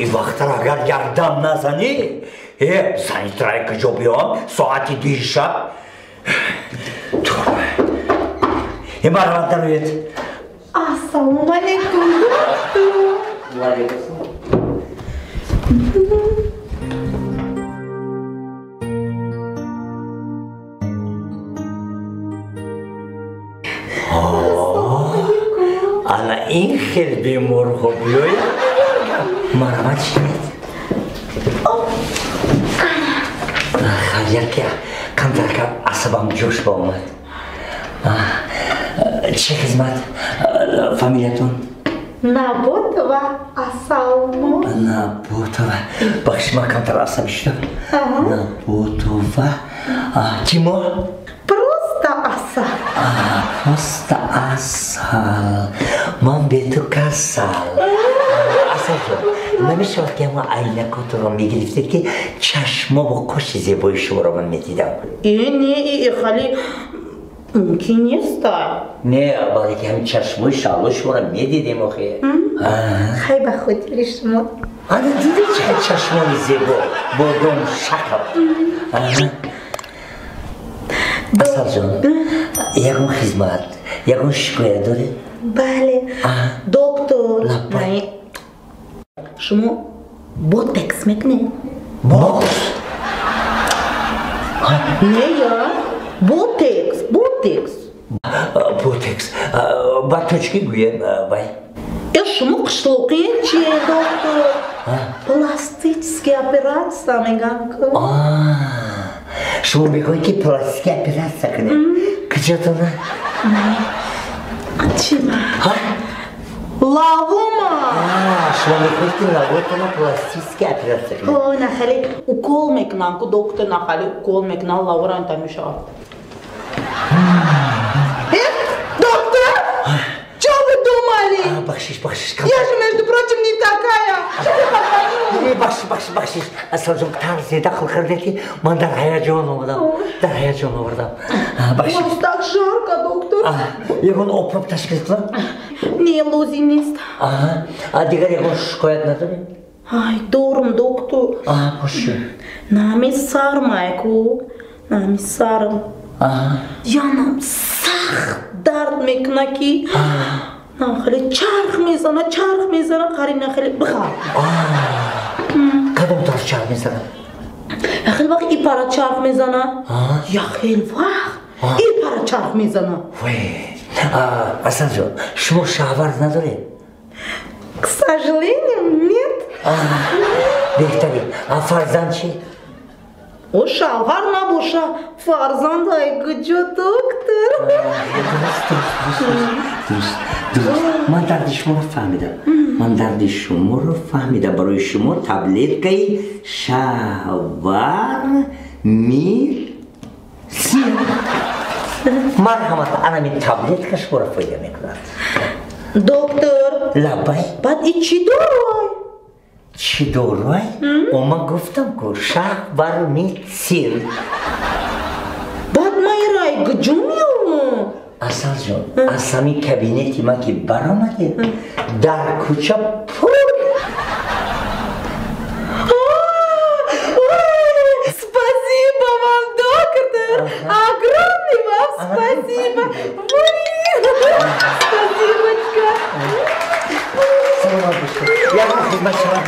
И вақтар агар ярдам назани, санитрайка жо биём, соати диршаб. Марҳамат дароед. Ассалому алайкум. Ва алайкум ассалом. Ана ин хел беморҳо биёед. Марҳамат шинед. Хавярка камтарка асабам ҷӯш ба омад. چه خدمت؟ فامیلیتون؟ نبوتова асалмо. نبوتова. بخش ما کمتر عصبی شدم. نبوتова. تیمو؟ Просто асал. Просто асал. من به تو کسال. асал جان. نمیشود که ما عینکات رو میگرفتید که چشما با کش زیبای شما رو من میدیدم. نه خالی ممکن نیست. نه ولی که همین چشمای شلو شما رو میدیدیم آخه. خیلی به خاطر شما. آره دیدی چه چشمای زیبا با دم شکل. асал جان یکون خدمت یکون شکایت داره؟ بله دکتر شما بوتکس میکنید؟ بوتکس؟ نه یا بوتکس بوتکس با توچکی گویم بای شما قشلوقین چیه دکتر؟ پلاستیکی اپراتسیا میگن که شما میگویید که پلاستیکی اپراتسیا کنه کجاتونه؟ نه چی ما؟ لابوما شما میگویید که لابوتونه پلاستیکی اپراتسیا کنه نه خیلی ukol میکنن که دکتر نه خیلی ukol میکنن لابوران تمیشه доктор, что вы думали? Бахшиш. Я же, между прочим, не такая. Бахшиш. Асал жон тарзе дахл кардети, ман дар ҳаяҷон овардам. У вас так жарко, доктор. Ягон оброб ташкил кунам? Не, лози нест. Дигар ягон шикоят надорем? Ай, дорм, доктор. Боши. Нами сармайку, нами сарм. Янам сах дард мекна ки нахали чарх мезана қари нахали бха кадом тар чарх мезана хел вақт и пара чарх мезана я хел вақт и пара чарх мезана асал ҷон шумо шаҳвар надоред к сожалению нет беҳтарин фарзанд чи о шавҳар набоша фарзанд ай куҷо доктор дуруст ман дарди шуморо фаҳмидам барои шумо таблеткаи шавар мирсим марҳамат анами таблетка шуморо фоида мекунад доктор лаббай баъд и чӣ дорой چی دورای؟ من گفتم که شهر می‌سیر بعد من رای کجا میام؟ асал جان از همین کابینتی ما که برآمده در کوچه پر спасибо вам доктор огромный вам спасибо спасибочка я вам хизмат шавар